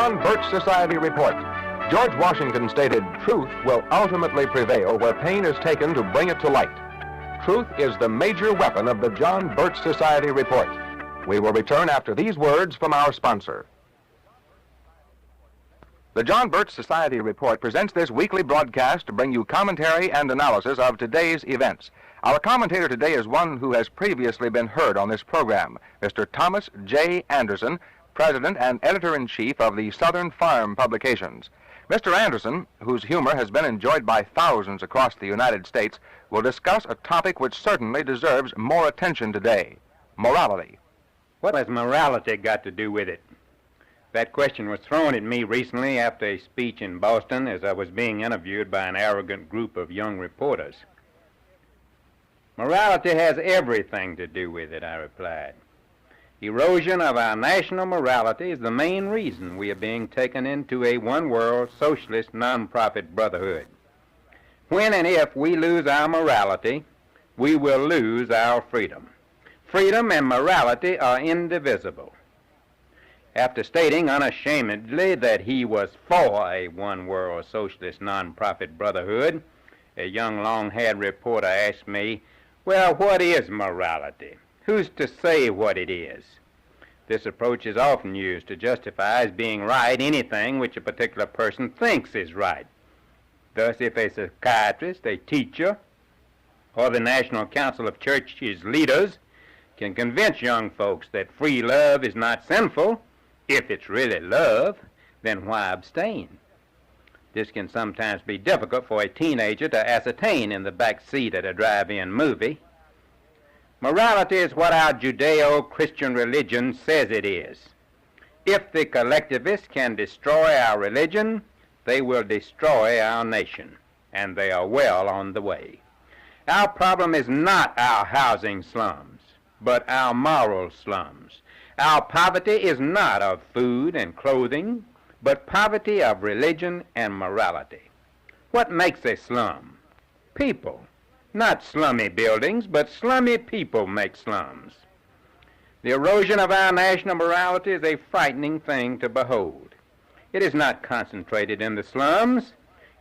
John Birch Society Report. George Washington stated, "Truth will ultimately prevail where pain is taken to bring it to light." Truth is the major weapon of the John Birch Society Report. We will return after these words from our sponsor. The John Birch Society Report presents this weekly broadcast to bring you commentary and analysis of today's events. Our commentator today is one who has previously been heard on this program, Mr. Thomas J. Anderson, President and Editor-in-Chief of the Southern Farm Publications. Mr. Anderson, whose humor has been enjoyed by thousands across the United States, will discuss a topic which certainly deserves more attention today: morality. What has morality got to do with it? That question was thrown at me recently after a speech in Boston as I was being interviewed by an arrogant group of young reporters. Morality has everything to do with it, I replied. Erosion of our national morality is the main reason we are being taken into a one-world socialist non-profit brotherhood. When and if we lose our morality, we will lose our freedom. Freedom and morality are indivisible. After stating unashamedly that he was for a one-world socialist non-profit brotherhood, a young long-haired reporter asked me, "Well, what is morality? Who's to say what it is?" This approach is often used to justify as being right anything which a particular person thinks is right. Thus, if a psychiatrist, a teacher, or the National Council of Churches leaders can convince young folks that free love is not sinful, if it's really love, then why abstain? This can sometimes be difficult for a teenager to ascertain in the back seat at a drive-in movie. Morality is what our Judeo-Christian religion says it is. If the collectivists can destroy our religion, they will destroy our nation, and they are well on the way. Our problem is not our housing slums, but our moral slums. Our poverty is not of food and clothing, but poverty of religion and morality. What makes a slum? People. Not slummy buildings, but slummy people make slums. The erosion of our national morality is a frightening thing to behold. It is not concentrated in the slums.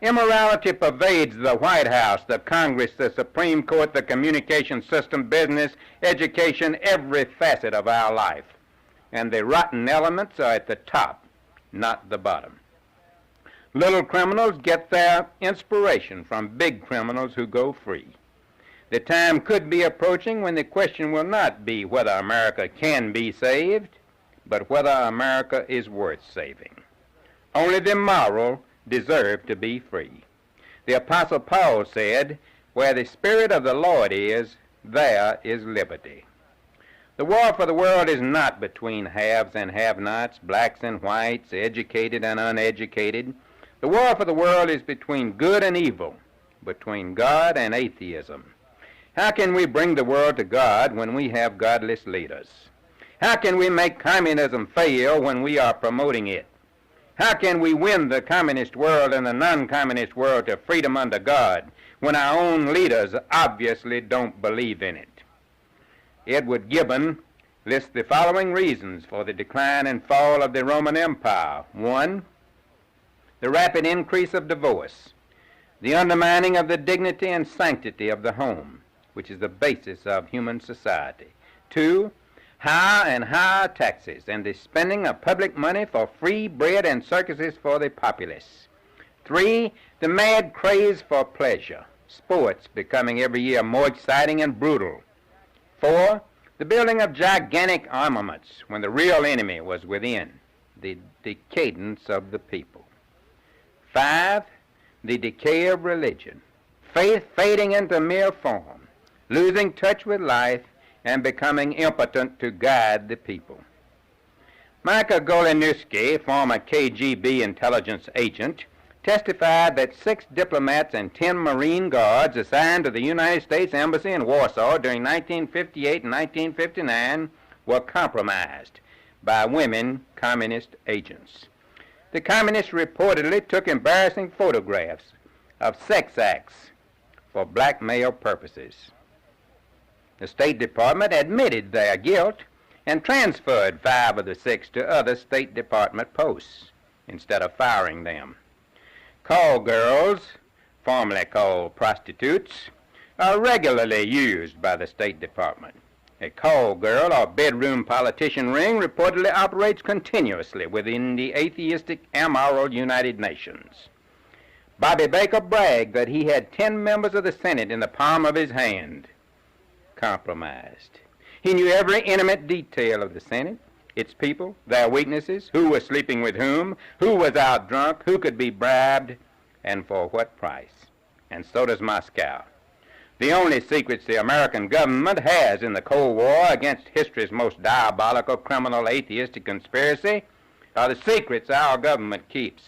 Immorality pervades the White House, the Congress, the Supreme Court, the communication system, business, education, every facet of our life. And the rotten elements are at the top, not the bottom. Little criminals get their inspiration from big criminals who go free. The time could be approaching when the question will not be whether America can be saved, but whether America is worth saving. Only the moral deserve to be free. The Apostle Paul said, "Where the Spirit of the Lord is, there is liberty." The war for the world is not between haves and have-nots, blacks and whites, educated and uneducated. The war for the world is between good and evil, between God and atheism. How can we bring the world to God when we have godless leaders? How can we make communism fail when we are promoting it? How can we win the communist world and the non-communist world to freedom under God when our own leaders obviously don't believe in it? Edward Gibbon lists the following reasons for the decline and fall of the Roman Empire. 1, the rapid increase of divorce, the undermining of the dignity and sanctity of the home, which is the basis of human society. 2, higher and higher taxes and the spending of public money for free bread and circuses for the populace. 3, the mad craze for pleasure, sports becoming every year more exciting and brutal. 4, the building of gigantic armaments when the real enemy was within, the decadence of the people. 5, the decay of religion, faith fading into mere form, losing touch with life and becoming impotent to guide the people. Michael Goleniewski, former KGB intelligence agent, testified that 6 diplomats and 10 Marine Guards assigned to the United States Embassy in Warsaw during 1958 and 1959 were compromised by women communist agents. The communists reportedly took embarrassing photographs of sex acts for blackmail purposes. The State Department admitted their guilt and transferred 5 of the 6 to other State Department posts. instead of firing them. Call girls, formerly called prostitutes, are regularly used by the State Department. A call girl or bedroom politician ring reportedly operates continuously within the atheistic, immoral United Nations. Bobby Baker bragged that he had 10 members of the Senate in the palm of his hand. Compromised. He knew every intimate detail of the Senate, its people, their weaknesses, who was sleeping with whom, who was out drunk, who could be bribed, and for what price. And so does Moscow. The only secrets the American government has in the Cold War against history's most diabolical criminal atheistic conspiracy are the secrets our government keeps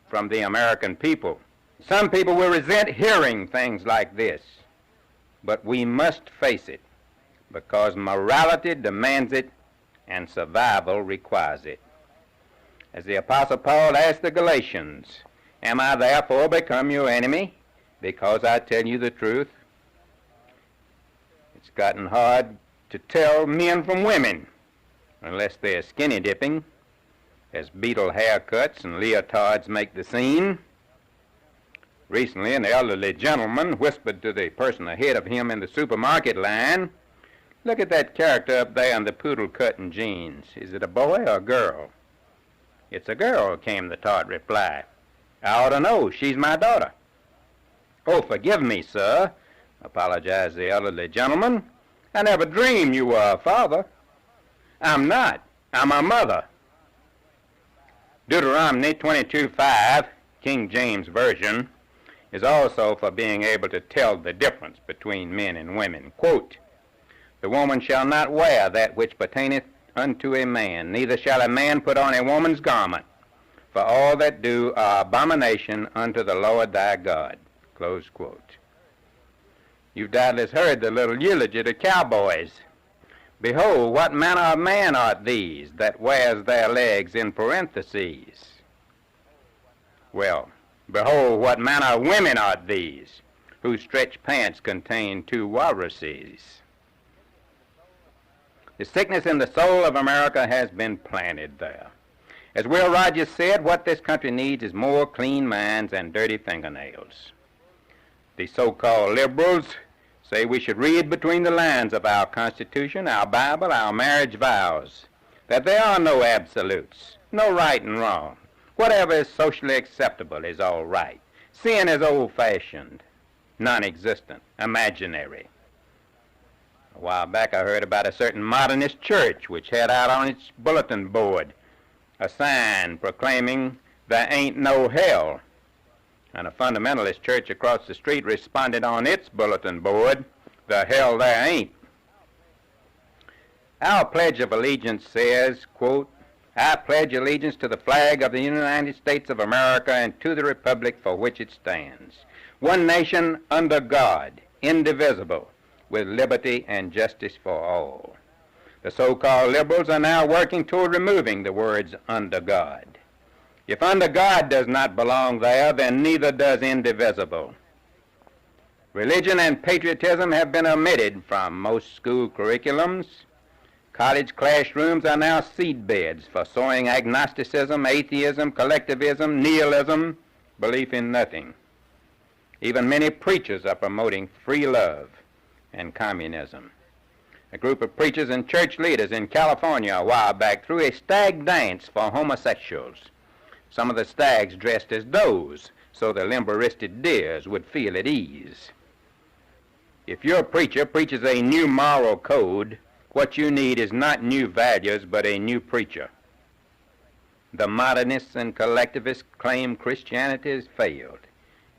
from the American people. Some people will resent hearing things like this, but we must face it because morality demands it and survival requires it. As the Apostle Paul asked the Galatians, "Am I therefore become your enemy because I tell you the truth?" It's gotten hard to tell men from women unless they're skinny dipping, as Beatle haircuts and leotards make the scene. Recently, an elderly gentleman whispered to the person ahead of him in the supermarket line, "Look at that character up there in the poodle cut and jeans. Is it a boy or a girl?" "It's a girl," came the tart reply. "I ought to know. She's my daughter." "Oh, forgive me, sir," apologized the elderly gentleman. "I never dreamed you were a father." "I'm not. I'm a mother." Deuteronomy 22:5, King James Version, is also for being able to tell the difference between men and women. Quote, "The woman shall not wear that which pertaineth unto a man, neither shall a man put on a woman's garment, for all that do are abomination unto the Lord thy God." Close quote. You've doubtless heard the little eulogy to cowboys. "Behold, what manner of man art these, that wears their legs in parentheses?" Well, behold, what manner of women art these, whose stretched pants contain 2 walruses? The sickness in the soul of America has been planted there. As Will Rogers said, what this country needs is more clean minds and dirty fingernails. The so-called liberals say we should read between the lines of our Constitution, our Bible, our marriage vows, that there are no absolutes, no right and wrong. Whatever is socially acceptable is all right. Sin is old-fashioned, non-existent, imaginary. A while back I heard about a certain modernist church which had out on its bulletin board a sign proclaiming there ain't no hell. And a fundamentalist church across the street responded on its bulletin board, "The hell there ain't." Our Pledge of Allegiance says, quote, "I pledge allegiance to the flag of the United States of America and to the republic for which it stands, one nation under God, indivisible, with liberty and justice for all." The so-called liberals are now working toward removing the words "under God." If under God does not belong there, then neither does indivisible. Religion and patriotism have been omitted from most school curriculums. College classrooms are now seedbeds for sowing agnosticism, atheism, collectivism, nihilism, belief in nothing. Even many preachers are promoting free love and communism. A group of preachers and church leaders in California a while back threw a stag dance for homosexuals. Some of the stags dressed as does, so the limber-wristed deers would feel at ease. If your preacher preaches a new moral code, what you need is not new values, but a new preacher. The modernists and collectivists claim Christianity has failed.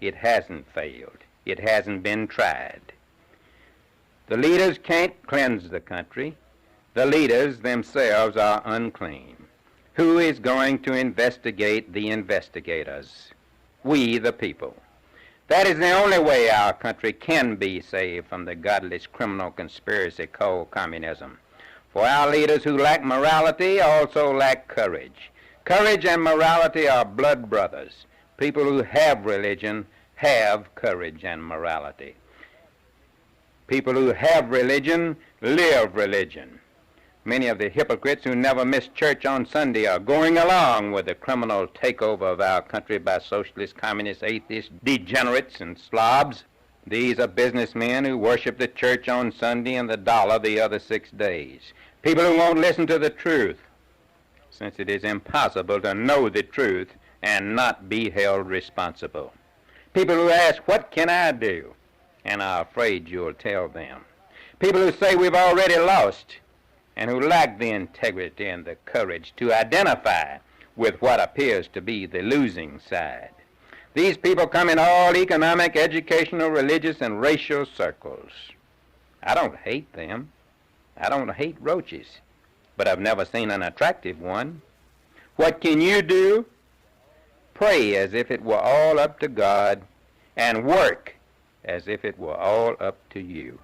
It hasn't failed. It hasn't been tried. The leaders can't cleanse the country. The leaders themselves are unclean. Who is going to investigate the investigators? We, the people. That is the only way our country can be saved from the godless criminal conspiracy called communism. For our leaders who lack morality also lack courage. Courage and morality are blood brothers. People who have religion have courage and morality. People who have religion live religion. Many of the hypocrites who never miss church on Sunday are going along with the criminal takeover of our country by socialist, communist, atheists, degenerates, and slobs. These are businessmen who worship the church on Sunday and the dollar the other 6 days. People who won't listen to the truth, since it is impossible to know the truth and not be held responsible. People who ask, "What can I do?" and are afraid you'll tell them. People who say we've already lost, and who lack the integrity and the courage to identify with what appears to be the losing side. These people come in all economic, educational, religious, and racial circles. I don't hate them. I don't hate roaches, but I've never seen an attractive one. What can you do? Pray as if it were all up to God, and work as if it were all up to you.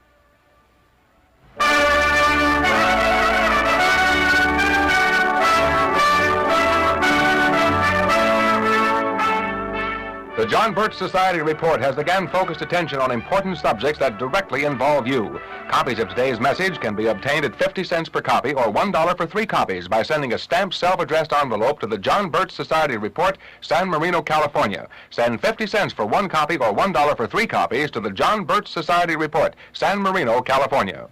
The John Birch Society Report has again focused attention on important subjects that directly involve you. Copies of today's message can be obtained at 50 cents per copy or $1 for 3 copies by sending a stamped self-addressed envelope to the John Birch Society Report, San Marino, California. Send 50 cents for 1 copy or $1 for 3 copies to the John Birch Society Report, San Marino, California.